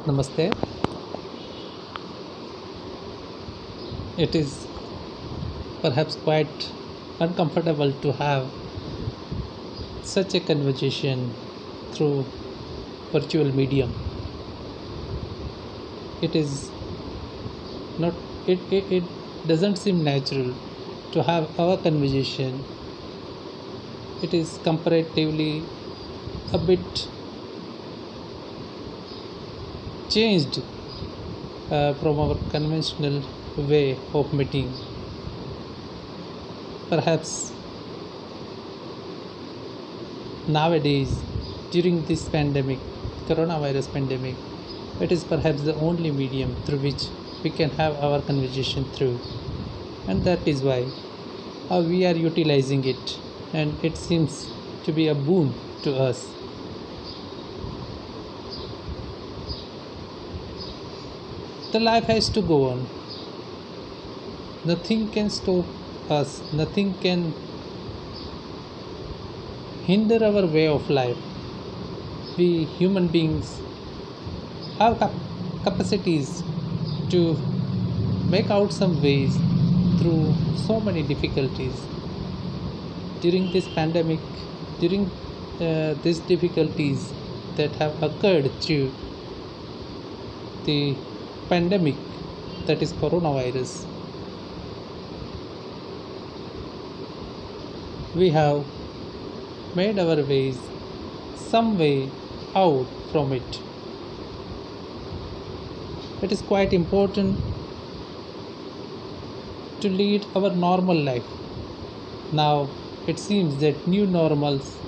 Namaste. It is perhaps quite uncomfortable to have such a conversation through virtual medium. It is not it doesn't seem natural to have our conversation. It is comparatively a bit changed from our conventional way of meeting. Perhaps nowadays, during this pandemic, coronavirus pandemic, it is perhaps the only medium through which we can have our conversation through, and that is why we are utilizing it, and it seems to be a boon to us. The life has to go on. Nothing can stop us, nothing can hinder our way of life. We human beings have capacities to make out some ways through so many difficulties. During this pandemic, during these difficulties that have occurred through the pandemic, that is coronavirus, we have made our ways some way out from it. It is quite important to lead our normal life. Now it seems that new normals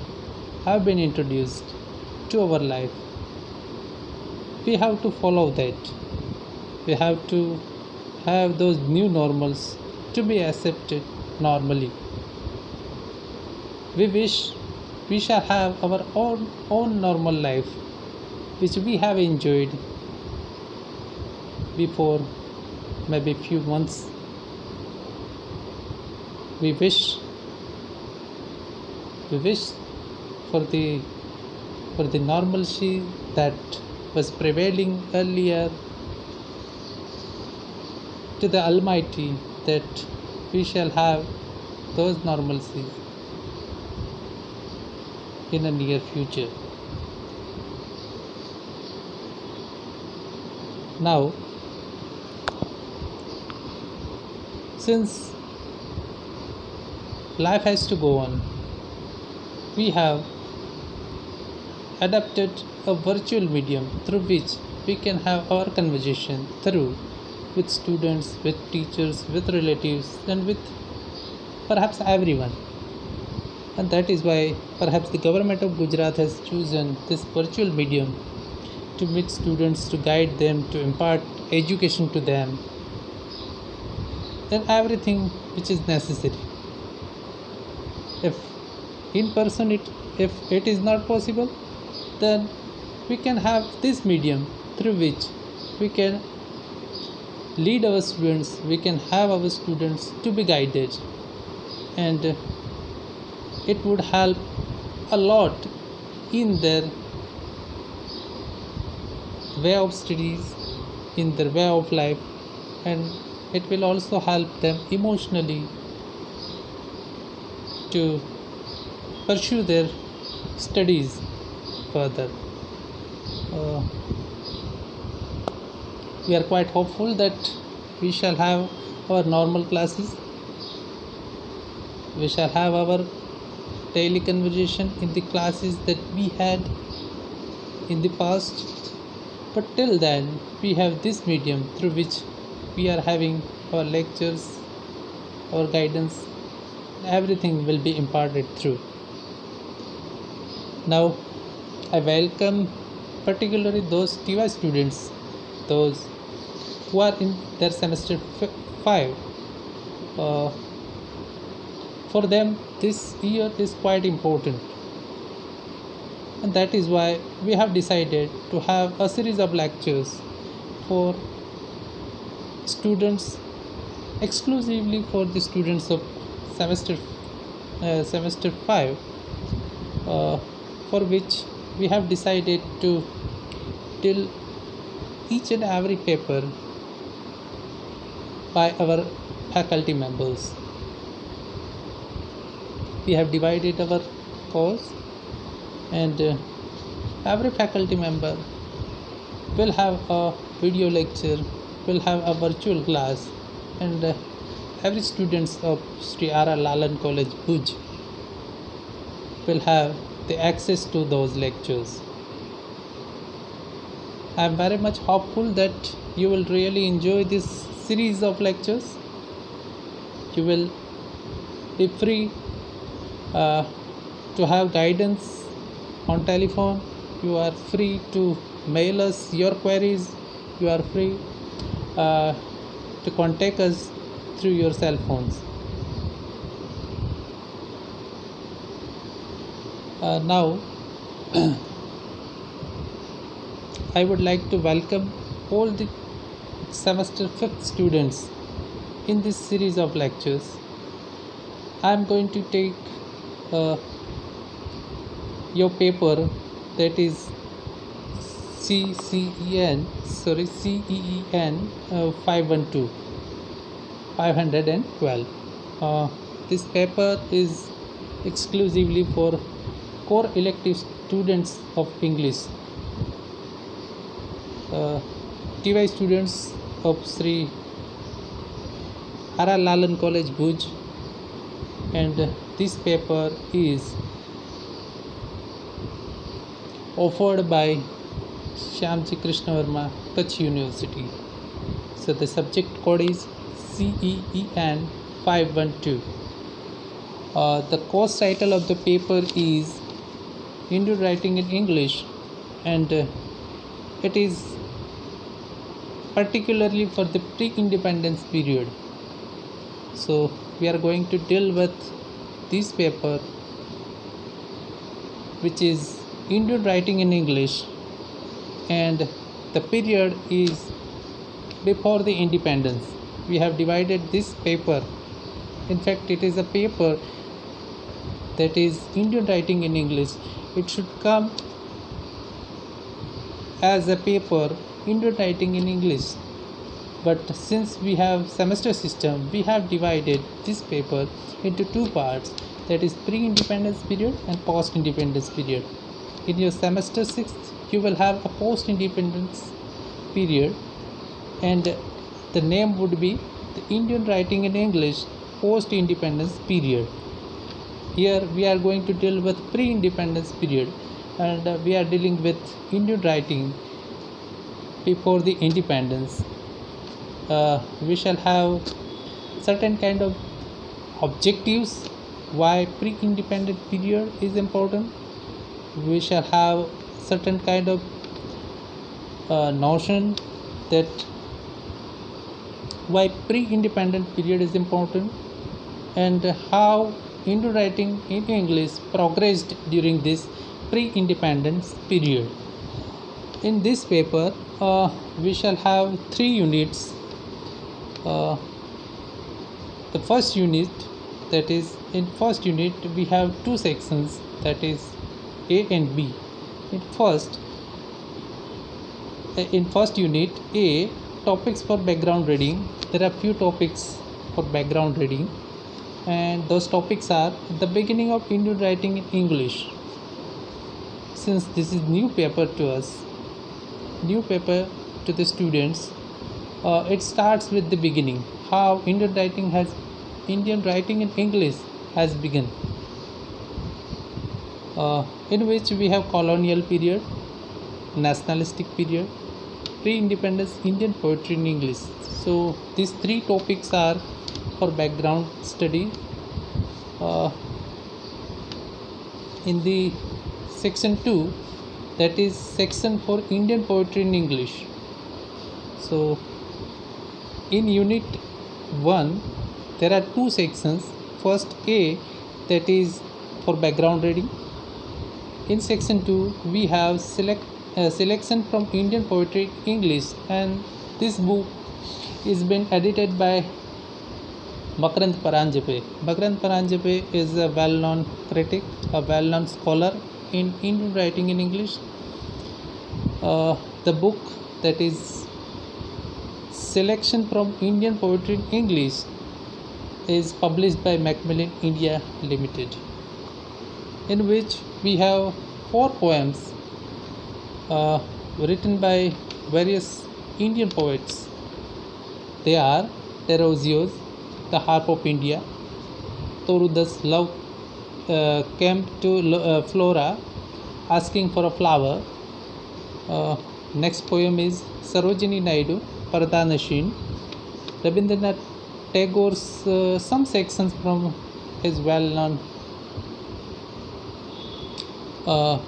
have been introduced to our life. We have to follow that. We have to have those new normals to be accepted normally. We wish we shall have our own normal life which we have enjoyed before maybe few months. We wish for the normalcy that was prevailing earlier, to the Almighty that we shall have those normalcies in a near future. Now, since life has to go on, we have adapted a virtual medium through which we can have our conversation through with students, with teachers, with relatives, and with perhaps everyone. And that is why perhaps the government of Gujarat has chosen this virtual medium to meet students, to guide them, to impart education to them, and everything which is necessary. If in person if it is not possible, then we can have this medium through which we can lead our students, we can have our students to be guided, and it would help a lot in their way of studies, in their way of life, and it will also help them emotionally to pursue their studies further. Uh, we are quite hopeful that we shall have our normal classes, we shall have our daily conversation in the classes that we had in the past, but till then we have this medium through which we are having our lectures, our guidance, everything will be imparted through. Now I welcome particularly those TY students, those who are in their semester 5. uh, for them this year is quite important, and that is why we have decided to have a series of lectures for students, exclusively for the students of semester 5, for which we have decided to till each and every paper by our faculty members. We have divided our course, and every faculty member will have a video lecture, will have a virtual class, and every students of Sri R.R. Lalan College, Bhuj, will have the access to those lectures. I am very much hopeful that you will really enjoy this series of lectures. You will be free to have guidance on telephone. You are free to mail us your queries. You are free to contact us through your cell phones. Now I would like to welcome all the semester 5th students in this series of lectures. I am going to take your paper, that is CEEN 512. This paper is exclusively for core elective students of English. TY students of Sri R.R. Lalan College, Bhuj, and this paper is offered by Shyamji Krishna Verma, Kutch University. So the subject code is CEEN 512. The course title of the paper is Indian Writing in English, and it is particularly for the pre-independence period. So we are going to deal with this paper, which is Indian Writing in English, and the period is before the independence. We have divided this paper. In fact, it is a paper that is Indian Writing in English. It should come as a paper Indian Writing in English, but since we have semester system, we have divided this paper into two parts, that is pre-independence period and post-independence period. In your semester 6th, you will have a post-independence period, and the name would be the Indian Writing in English post-independence period. Here we are going to deal with pre-independence period, and we are dealing with Indian writing before the independence. We shall have certain kind of objectives why pre-independent period is important. We shall have certain kind of notion that why pre-independent period is important, and how Indian writing in English progressed during this pre-independence period. In this paper, we shall have 3 units. The first unit, that is, in first unit we have 2 sections, that is A and B. In first unit A, topics for background reading. There are few topics for background reading, and those topics are the beginning of Indian writing in English. Since this is new paper to us, new paper to the students, it starts with the beginning, how Indian writing in English has begun, in which we have colonial period, nationalistic period, pre-independence Indian poetry in English. So these 3 topics are for background study. In the section 2, that is section for Indian poetry in English. So in unit 1 there are 2 sections. First A, that is for background reading. In section 2 we have selection from Indian poetry English, and this book is been edited by Makarand Paranjape. Makarand Paranjape is a well-known critic, a well-known scholar in Indian writing in English. The book that is Selection from Indian Poetry in English, is published by Macmillan India Limited, in which we have four poems written by various Indian poets. They are Terosio's The Harp of India, Toruda's Love Came to Flora Asking for a Flower. Next poem is Sarojini Naidu, Pardanashin. Rabindranath Tagore's some sections from his well-known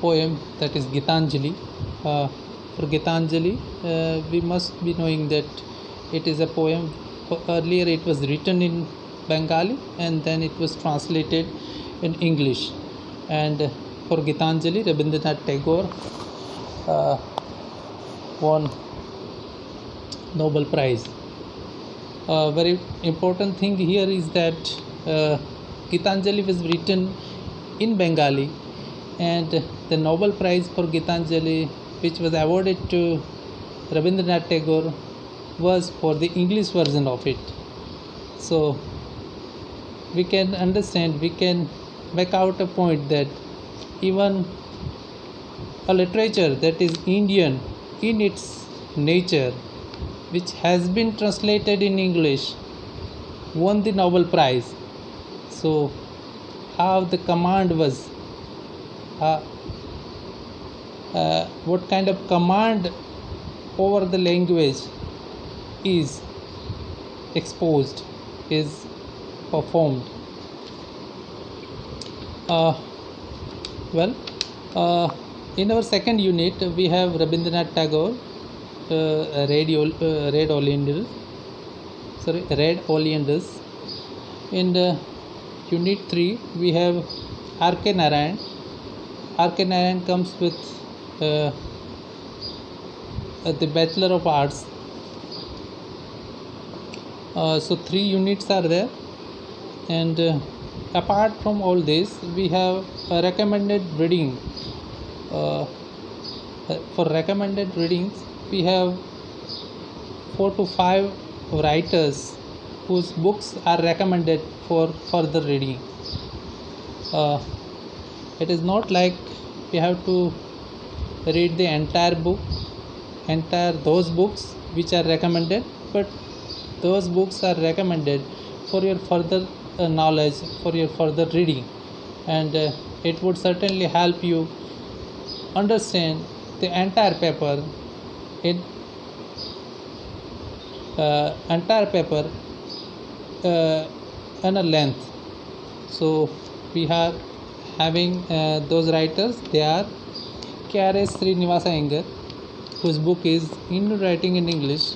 poem, that is Gitanjali. For Gitanjali, we must be knowing that it is a poem. Earlier it was written in Bengali and then it was translated in English. And for Gitanjali, Rabindranath Tagore won Nobel Prize. Very important thing here is that Gitanjali was written in Bengali, and the Nobel Prize for Gitanjali, which was awarded to Rabindranath Tagore, was for the English version of it. So we can understand, we can make out a point that even a literature that is Indian in its nature, which has been translated in English, won the Nobel Prize. So how the command was, what kind of command over the language is exposed, is performed. In our second unit we have Rabindranath Tagore, Red Oleanders. In unit 3 we have R.K. Narayan. R.K. Narayan comes with the Bachelor of Arts. So 3 units are there, and apart from all this we have a recommended reading. For recommended readings we have 4 to 5 writers whose books are recommended for further reading. It is not like we have to read the entire those books which are recommended, but those books are recommended for your further knowledge, for your further reading, and it would certainly help you understand the entire paper in a length. So we are having those writers. They are K.R.S. Srinivasa Iyengar, whose book is Indian Writing in English.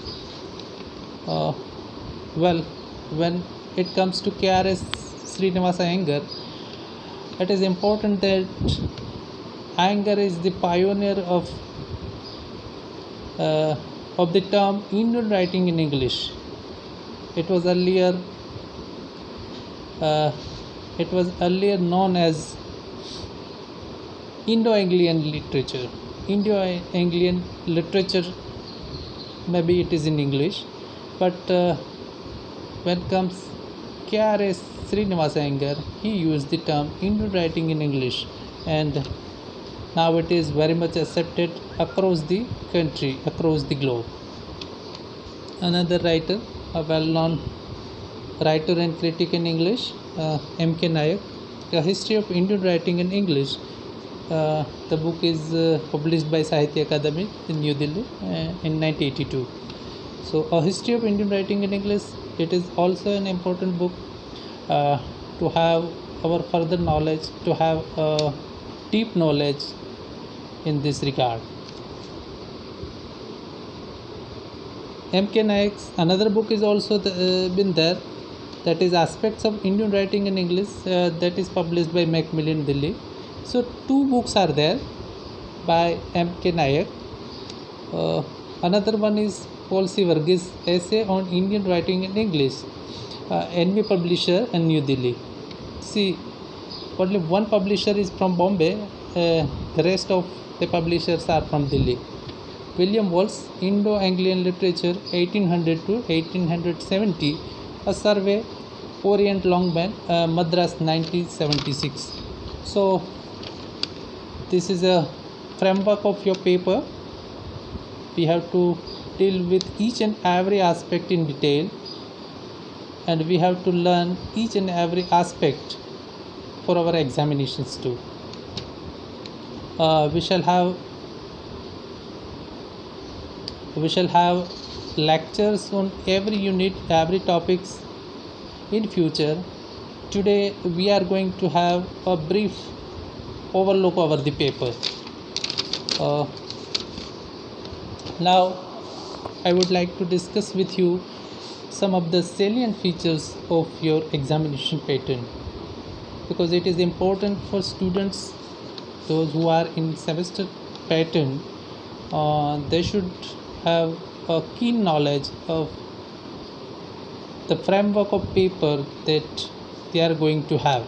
When it comes to K.R.S. Srinivasa Iyengar, it is important that Iyengar is the pioneer of the term Indian writing in English. It was earlier known as Indo-Anglian literature. Indo-Anglian literature, maybe it is in English, but when comes K.R.S. Srinivasa Iyengar, he used the term Indian writing in English, and now it is very much accepted across the country, across the globe. Another writer, a well-known writer and critic in English, M.K. Nayak, A History of Indian Writing in English. The book is published by Sahitya Akademi in New Delhi in 1982. So, A History of Indian Writing in English, it is also an important book to have our further knowledge, to have deep knowledge in this regard. M.K. Nayak's another book is also been there, that is Aspects of Indian Writing in English, that is published by Macmillan Delhi. So 2 books are there by M.K. Nayak. Another one is Paul C. Varghese, Essay on Indian Writing in English, NV Publisher in New Delhi. See, only one publisher is from Bombay, the rest of the publishers are from Delhi. William Wallace, Indo-Anglian Literature 1800 to 1870, a survey, Orient Longman, Madras 1976. So this is a framework of your paper. We have to deal with each and every aspect in detail, and we have to learn each and every aspect for our examinations too. We shall have lectures on every unit, every topics in future. Today we are going to have a brief overlook over the paper. Now I would like to discuss with you some of the salient features of your examination pattern, because it is important for students, those who are in semester pattern. They should have a keen knowledge of the framework of paper that they are going to have.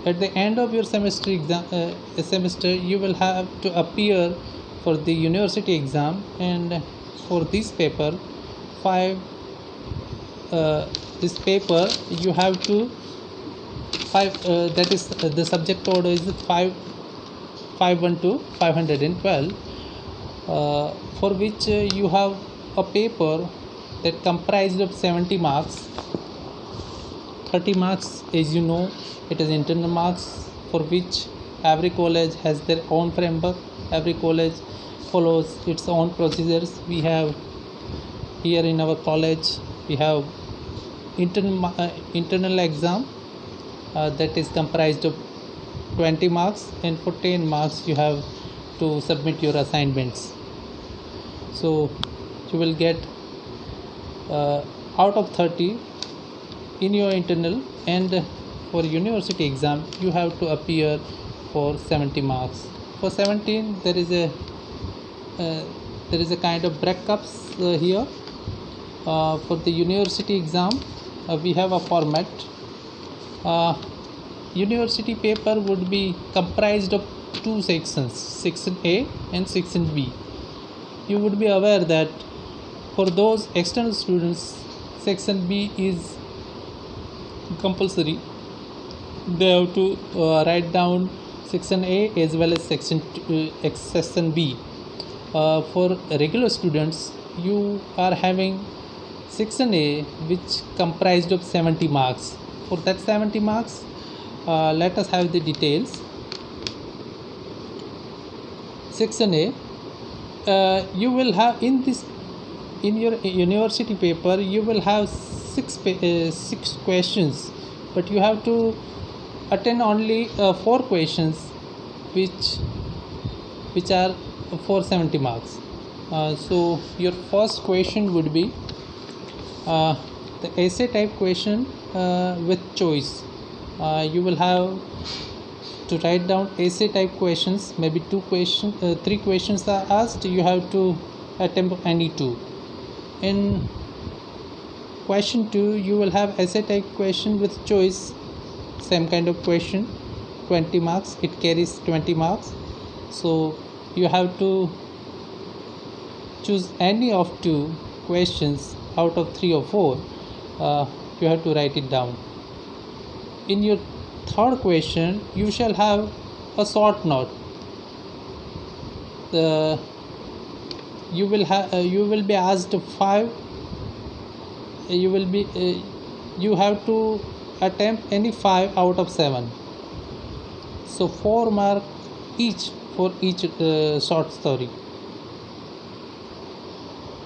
At the end of your semester you will have to appear for the university exam, and for this paper this paper you have to that is the subject order is 551 to 512, for which you have a paper that comprised of 70 marks. 30 marks, as you know, it is internal marks, for which every college has their own framework. Every college follows its own procedures. We have here in our college, we have internal exam that is comprised of 20 marks, and for 10 marks you have to submit your assignments. So you will get out of 30 in your internal, and for university exam you have to appear for 70 marks. For 17 there is a kind of breakups here. For the university exam we have a format. University paper would be comprised of two sections, section A and section B. You would be aware that for those external students, section B is compulsory. They have to write down section A as well as section B. For regular students, you are having section A, which comprised of 70 marks. For that 70 marks, let us have the details. Section A, you will have in your university paper you will have six questions, but you have to attend only 4 questions which are for 70 marks. So your first question would be the essay type question with choice. You will have to write down essay type questions. Maybe 3 questions are asked. You have to attempt any 2. In question 2 you will have essay type question with choice, same kind of question, 20 marks. It carries 20 marks. So you have to choose any of 2 questions out of 3 or 4. You have to write it down. In your third question you shall have a short note. You will be asked 5. You have to attempt any 5 out of 7. So 4 marks each for each short story.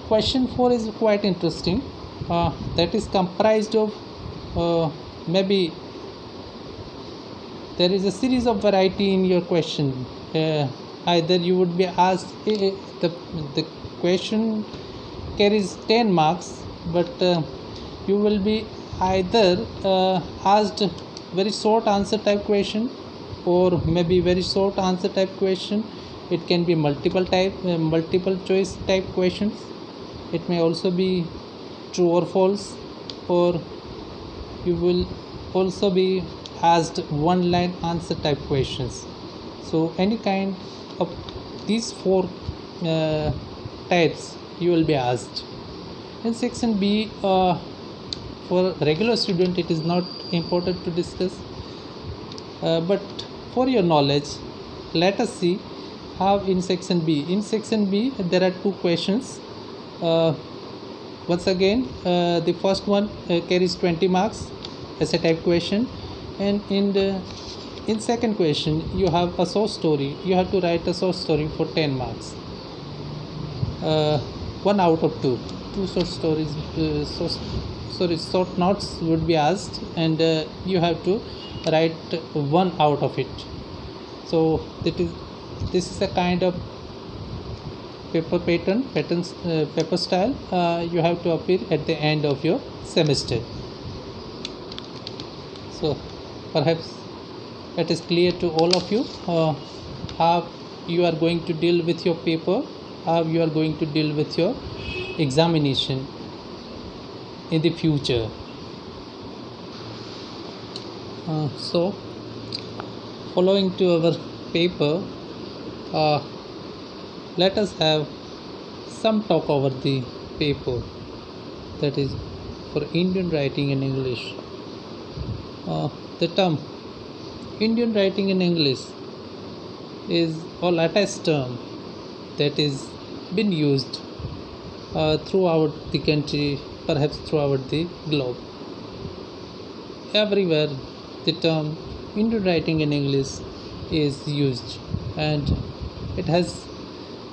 Question 4 is quite interesting. That is comprised of maybe there is a series of variety in your question. Either you would be asked the question carries 10 marks, but you will be either asked very short answer type question, or maybe very short answer type question. It can be multiple choice type questions. It may also be true or false, or you will also be asked one line answer type questions. So any kind of these 4 types you will be asked. In section B, for regular student it is not important to discuss, but for your knowledge, let us see how in section B. In section B there are two questions. Once again, the first one carries 20 marks as a type question, and in second question you have a short story. You have to write a short story for 10 marks. 1 out of 2 short stories, short notes would be asked, and you have to write one out of it. So this is a kind of paper paper style you have to appear at the end of your semester. So perhaps it is clear to all of you how you are going to deal with your paper, how you are going to deal with your examination in the future. So following to our paper, let us have some talk over the paper, that is for Indian writing in English. The term Indian writing in English is a latest term that is been used throughout the country, perhaps throughout the globe. Everywhere the term Indian writing in English is used, and it has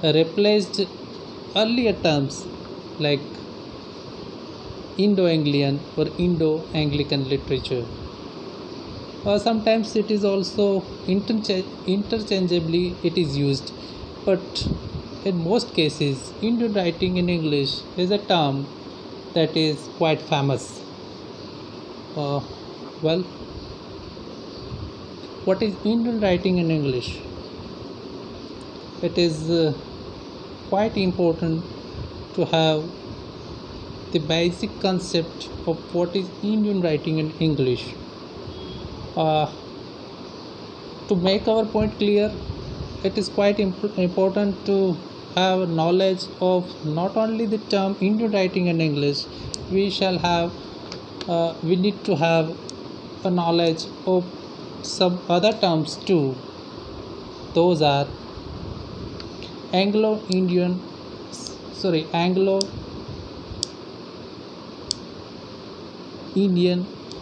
replaced earlier terms like Indo-Anglian or Indo-Anglican literature. Sometimes it is also interchangeably it is used, but in most cases Indian writing in English is a term that is quite famous. Well, what is Indian writing in English? It is quite important to have the basic concept of what is Indian writing in English. To make our point clear, it is quite important to have knowledge of not only the term Indian writing in English. We need to have a knowledge of some other terms too. Those are Anglo-Indian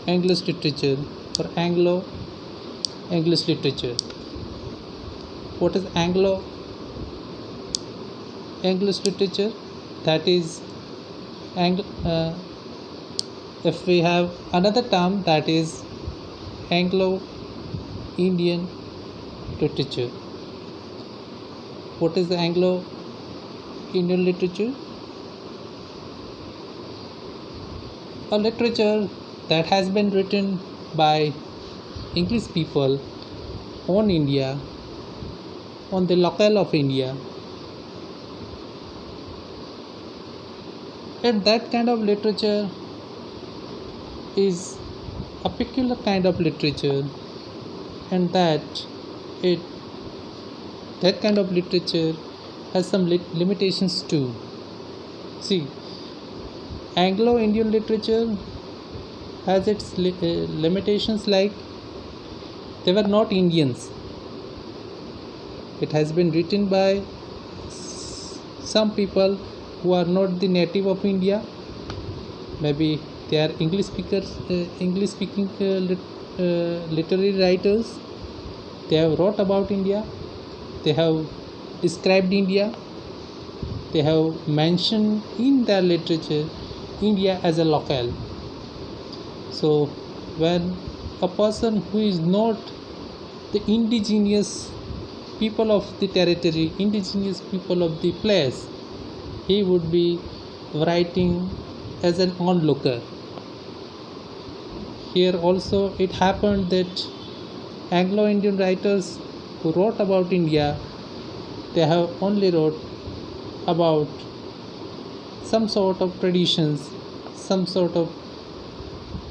English literature or Anglo-English literature. What is Anglo-English literature? That is if we have another term, that is Anglo-Indian literature. What is the Anglo-Indian literature? A literature that has been written by English people on India, on the locale of India. And that kind of literature is a peculiar kind of literature, and that kind of literature has some limitations too. See, Anglo-Indian literature has its limitations, like they were not Indians. It has been written by some people who are not the native of India. Maybe they are English speaking literary writers. They have wrote about India. They have described India. They have mentioned in their literature India as a locale. So when a person who is not the indigenous people of the territory, indigenous people of the place, he would be writing as an onlooker. Here also it happened that Anglo-Indian writers who wrote about India, they have only wrote about some sort of traditions, some sort of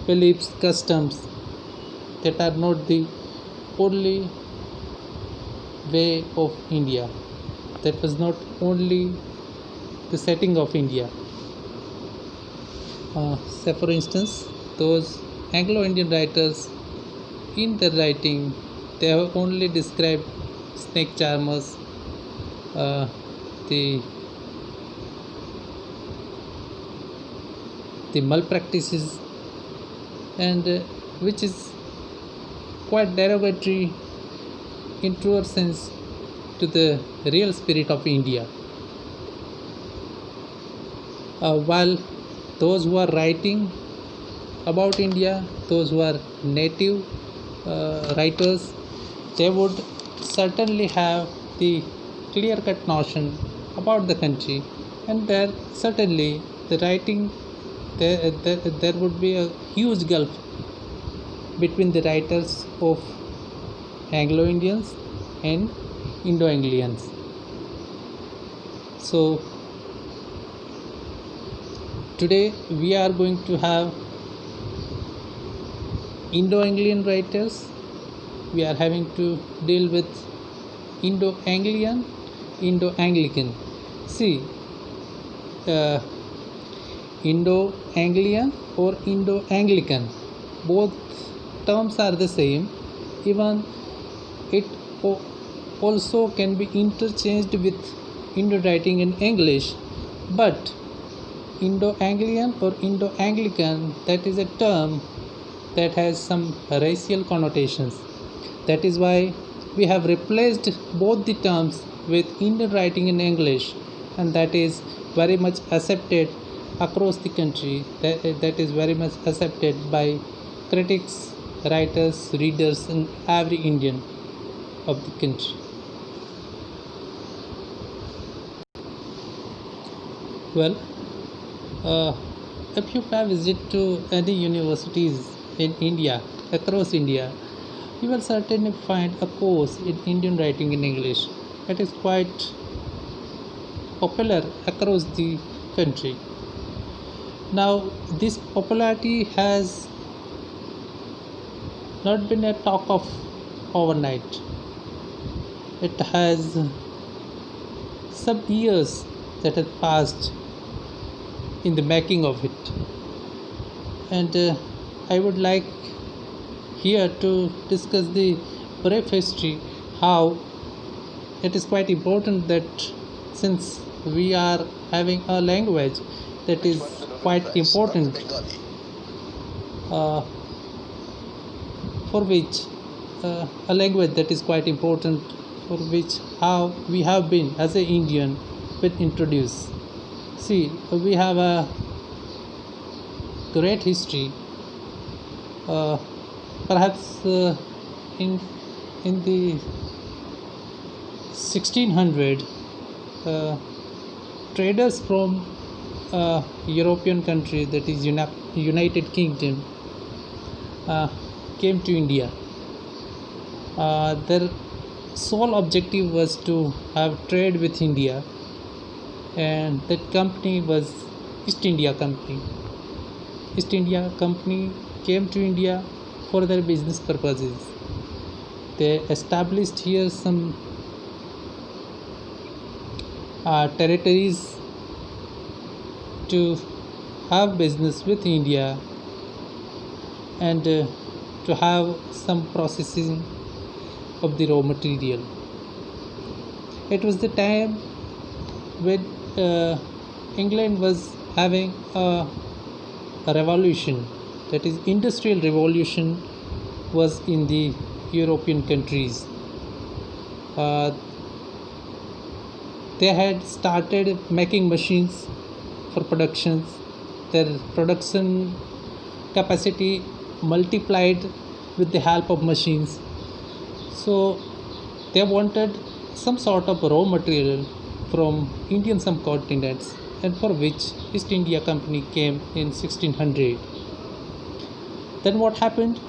beliefs, customs that are not the only way of India. that was not only the setting of India. Say for instance, those Anglo-Indian writers, in their writing, they have only described snake charmers, uh, the malpractices, and which is quite derogatory in truer sense to the real spirit of India. While those who are writing about India, those who are native writers, they would certainly have the clear cut notion about the country, and there certainly the writing, there would be a huge gulf between the writers of Anglo Indians and Indo Anglians. So, today we are going to have Indo Anglian writers, we are having to deal with Indo Anglian, Indo Anglican. See, uh, Indo Anglian or Indo Anglican, both terms are the same, even it also can be interchanged with Indo writing in English, but Indo Anglian or Indo Anglican, that is a term that has some racial connotations. That is why we have replaced both the terms with Indian writing in English, and that is very much accepted across the country. That is very much accepted by critics, writers, readers, and every Indian of the country. Well, uh, if you have visit to any universities in India, across India, you will certainly find a course in Indian writing in English. It is quite popular across the country. Now, this popularity has not been a talk of overnight. It has some years that have passed in the making of it, and I would like here to discuss the brief history, how it is quite important that since we are having a language that is quite important, uh, for which a language that is quite important, for which how we have been as an Indian been introduced. See, we have a great history. Uh, Perhaps in the 1600, uh, traders from European country, that is United Kingdom, uh, came to India. Their sole objective was to have trade with India, and that company was East India Company. East India Company came to India for their business purposes. They established here some territories to have business with India, and to have some processing of the raw material. It was the time when England was having a revolution, that is industrial revolution was in the European countries. uh, they had started making machines for productions. Their production capacity multiplied with the help of machines. So they wanted some sort of raw material from Indian subcontinents, and for which East India Company came in 1600. Then what happened?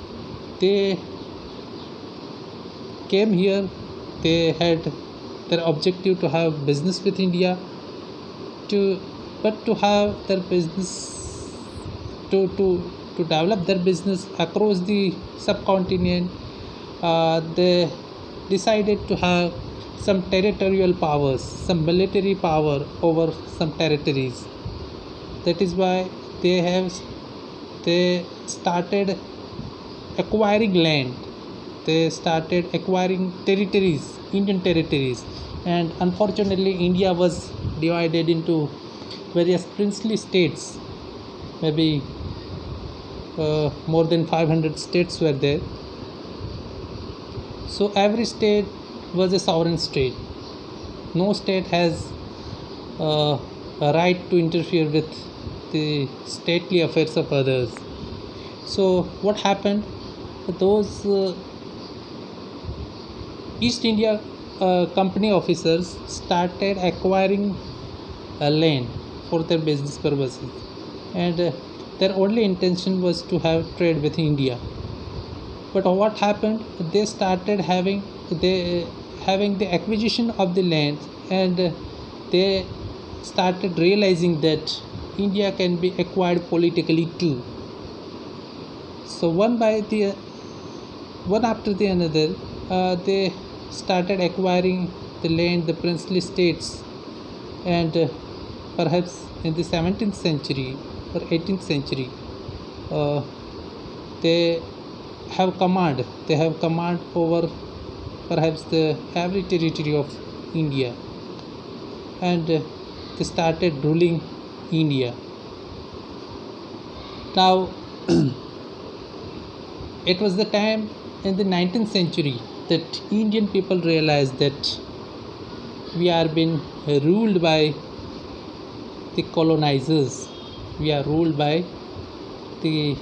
They came here. They had their objective to have business with India, to but to have their business, to develop their business across the subcontinent. They decided to have some territorial powers, some military power over some territories. That is why they started acquiring land. They started acquiring territories, Indian territories, and unfortunately, India was divided into various princely states. Maybe more than 500 states were there. So every state was a sovereign state. No state has a right to interfere with the stately affairs of others. So what happened? Those East India Company officers started acquiring land for their business purposes, and their only intention was to have trade with India. But what happened? They started having the acquisition of the land, and they started realizing that India can be acquired politically too. So one after the another, they started acquiring the land, the princely states, and perhaps in the 17th century or 18th century, they they have command over perhaps the every territory of India, and they started ruling India. Now it was the time in the 19th century that Indian people realized that we are being ruled by the colonizers. We are ruled by the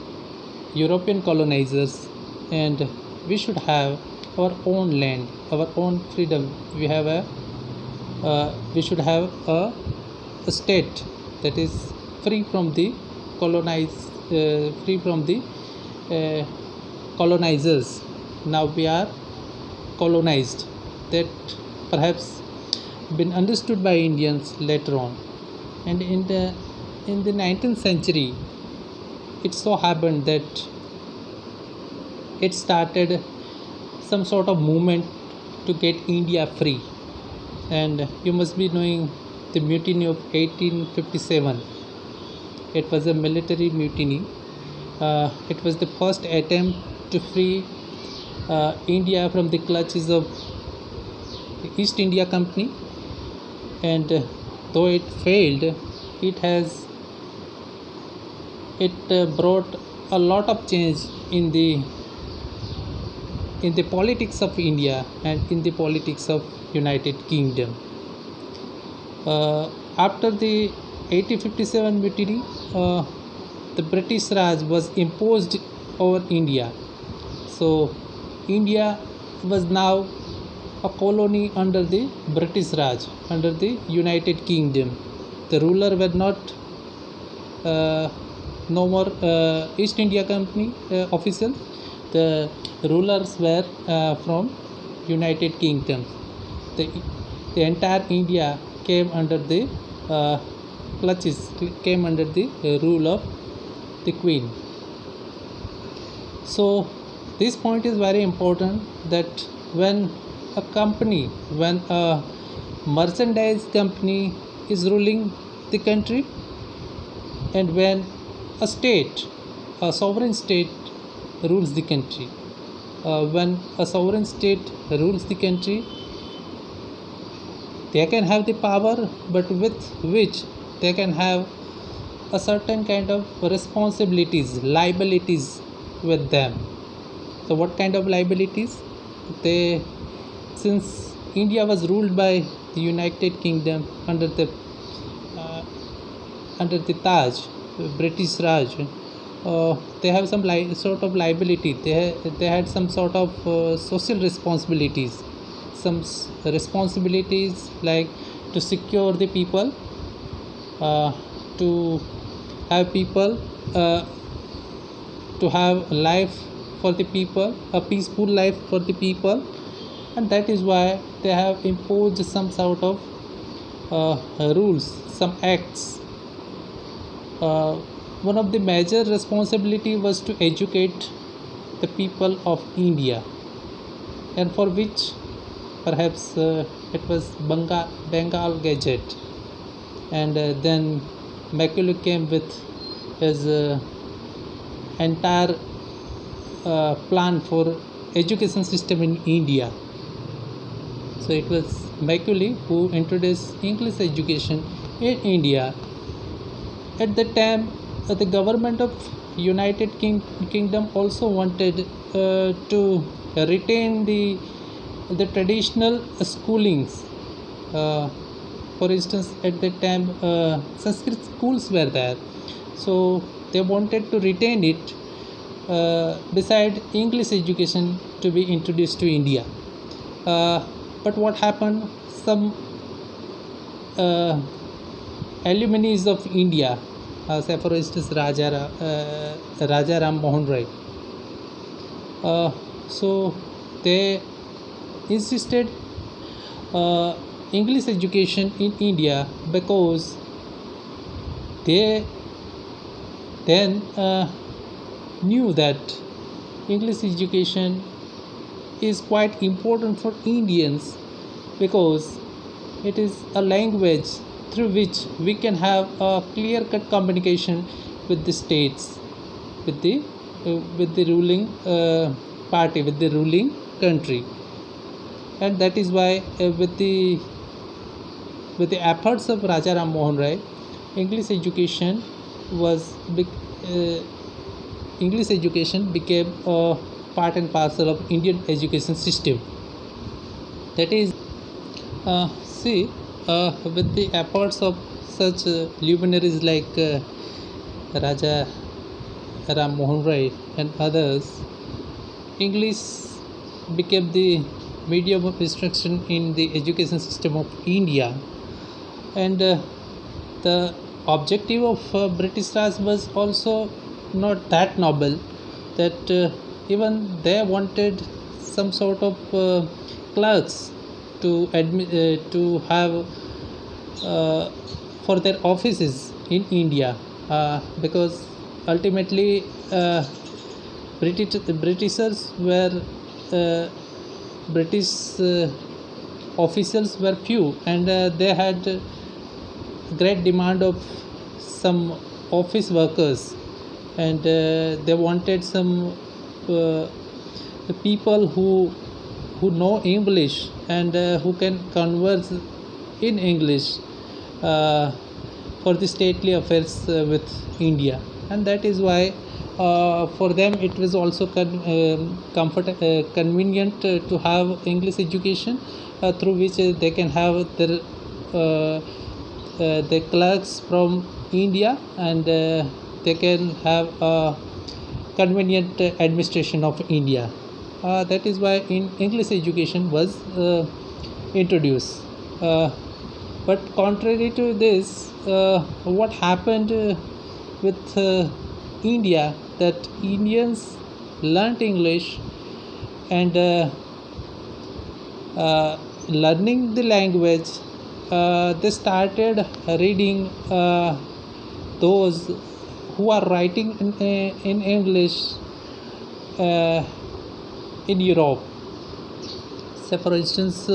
European colonizers, and we should have our own land, our own freedom. We should have a state that is free from the colonizers. Now we are colonized. That perhaps been understood by Indians later on. And in the 19th century, it so happened that it started some sort of movement to get India free. And you must be knowing the mutiny of 1857. It was a military mutiny. It was the first attempt to free India from the clutches of the East India Company, and though it failed, it brought a lot of change in the politics of India and in the politics of United Kingdom. After the 1857 mutiny, the British Raj was imposed over India. So India was now a colony under the British Raj, under the United Kingdom. The ruler were not no more East India Company officials. The rulers were from United Kingdom. The entire India came under the clutches, came under the rule of the Queen. So this point is very important, that when a merchandise company is ruling the country, and when a sovereign state rules the country, when a sovereign state rules the country, they can have the power, but with which they can have a certain kind of responsibilities, liabilities with them. So what kind of liabilities? Since India was ruled by the United Kingdom under the Taj, British Raj, they have some sort of liability. They had some sort of social responsibilities, some responsibilities like to secure the people, to have people, to have life for the people, a peaceful life for the people, and that is why they have imposed some sort of rules, some acts. One of the major responsibility was to educate the people of India, and for which perhaps It was Bengal Gazette, and then Macaulay came with his entire plan for education system in India. So it was Macaulay who introduced English education in India. At the time, the government of United Kingdom also wanted to retain the traditional schoolings. Uh, for instance, at that time, Sanskrit schools were there, so they wanted to retain it. Beside English education to be introduced to India. But what happened? Some uh, alumni of India, say for instance Raja Ram Mohan Rai. So they insisted English education in India because they then knew that English education is quite important for Indians because it is a language through which we can have a clear cut communication with the states, with the ruling party, with the ruling country. And that is why with the efforts of Raja Ram Mohan Rai, English education was uh, English education became a part and parcel of Indian education system. That is, see, with the efforts of such luminaries like Raja Ram Mohan Rai and others, English became the medium of instruction in the education system of India. And the objective of British Raj was also not that noble, that even they wanted some sort of clerks to have uh, for their offices in India, because ultimately the Britishers were uh, British officials were few, and they had great demand of some office workers, and they wanted some the people who know English and who can converse in English uh, for the stately affairs with India. And that is why for them it was also convenient to have English education through which they can have the clerks from India, and they can have a convenient administration of India. That is why in English education was introduced. But contrary to this, what happened with India, that Indians learnt English, and learning the language, they started reading those who are writing in English uh, in Europe. Say, for instance,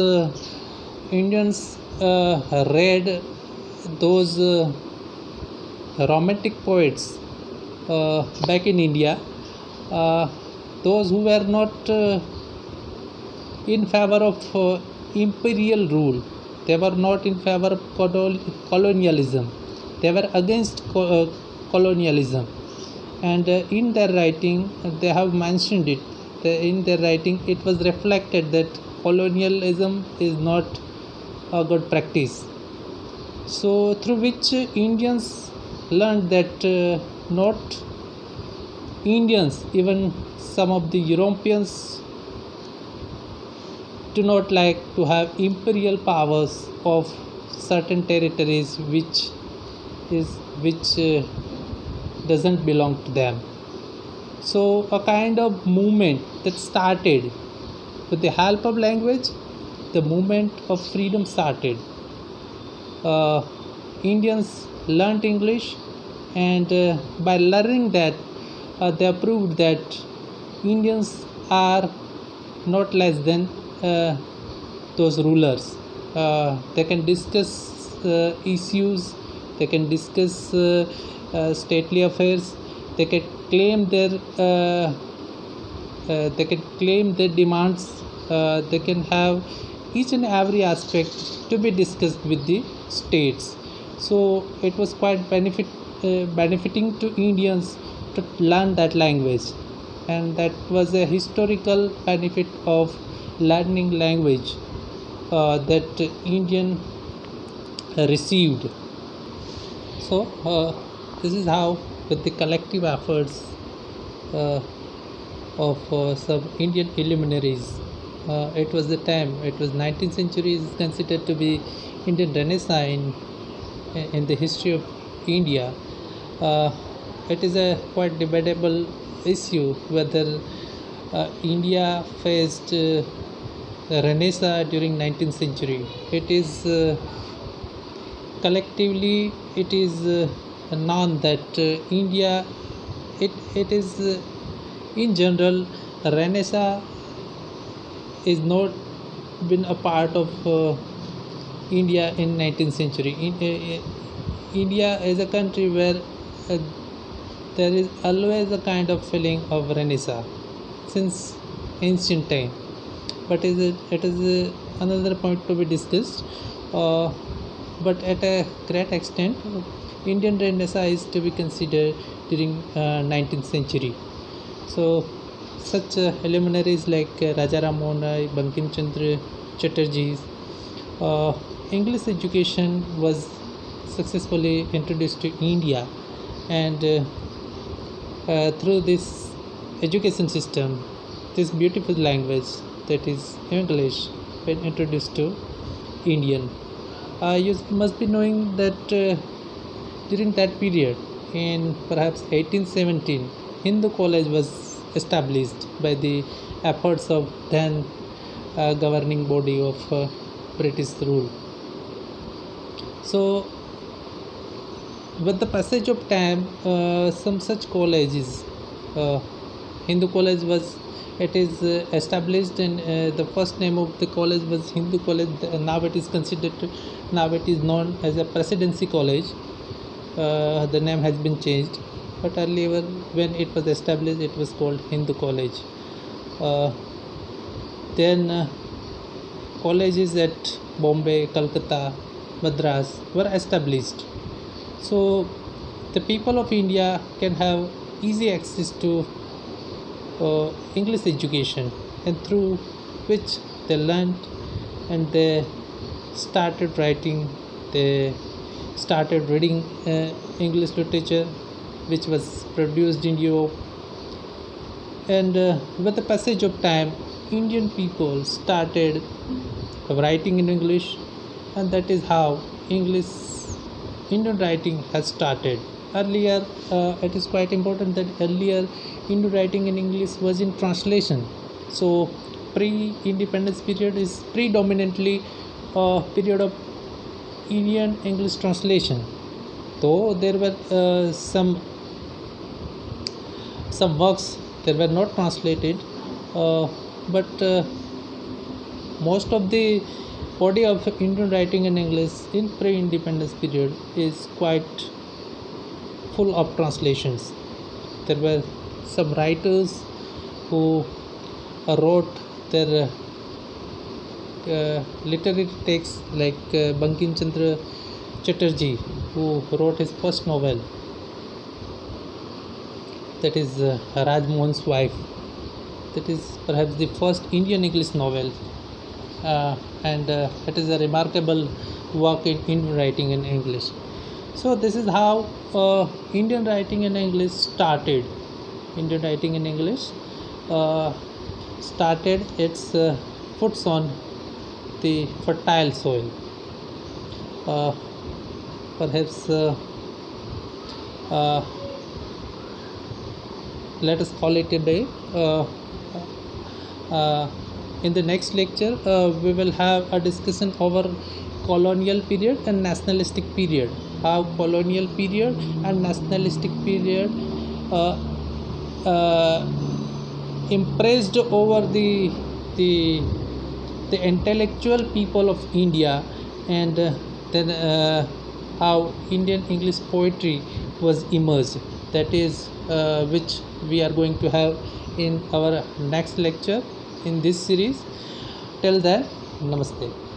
Indians read those romantic poets back in India, uh, those who were not in favor of imperial rule. They were not in favor of colonialism. They were against colonialism. And in their writing, they have mentioned it. In their writing, it was reflected that colonialism is not a good practice. So, through which Indians learned that not Indians, even some of the Europeans, do not like to have imperial powers of certain territories which doesn't belong to them. So a kind of movement that started with the help of language, the movement of freedom started. uh, Indians learnt English, and by learning that, they proved that Indians are not less than those rulers. They can discuss issues, they can discuss stately affairs, they can claim their demands, they can have each and every aspect to be discussed with the states. So it was quite benefiting to Indians to learn that language, and that was a historical benefit of learning language that Indian received. So this is how, with the collective efforts uh, of some Indian illuminaries, it was the time. It was 19th century is considered to be Indian Renaissance in the history of India. Uh, it is a quite debatable issue whether India faced Renaissance during 19th century. It is collectively it is known that India, it is in general, Renaissance is not been a part of India in 19th century. India is a country where uh, there is always a kind of feeling of Renaissance since ancient time. But it is another point to be discussed. But at a great extent, Indian Renaissance is to be considered during 19th century. So such luminaries like Raja Ram Mohan Rai, Bankim Chandra Chatterjee, English education was successfully introduced to India, and through this education system, this beautiful language that is English been introduced to Indian. You must be knowing that during that period, in perhaps 1817, Hindu College was established by the efforts of then governing body of British rule. So, with the passage of time, some such colleges, uh, Hindu College was, it is established, and the first name of the college was Hindu College. Now it is considered, now it is known as a Presidency College. The name has been changed, but earlier when it was established, it was called Hindu College. Then colleges at Bombay, Calcutta, Madras were established. So the people of India can have easy access to English education, and through which they learned and they started writing, they started reading English literature which was produced in Europe. And with the passage of time, Indian people started writing in English, and that is how English Indian writing has started. Earlier, it is quite important that earlier Indian writing in English was in translation. So pre-independence period is predominantly a period of Indian English translation. Though there were some works that were not translated, but most of the body of Indian writing in English in pre-independence period is quite full of translations. There were some writers who wrote their literary texts, like Bankim Chandra Chatterjee, who wrote his first novel, that is Raj Mohan's Wife. That is perhaps the first Indian English novel, and it is a remarkable work in Indian writing in English. So this is how Indian writing in English started. Indian writing in English started its foots on the fertile soil. Uh, Perhaps uh, let us call it a day. In the next lecture, we will have a discussion over colonial period and nationalistic period. How colonial period and nationalistic period uh, impressed over the the intellectual people of India, and then how Indian English poetry was emerged. That is which we are going to have in our next lecture in this series. Till then, namaste.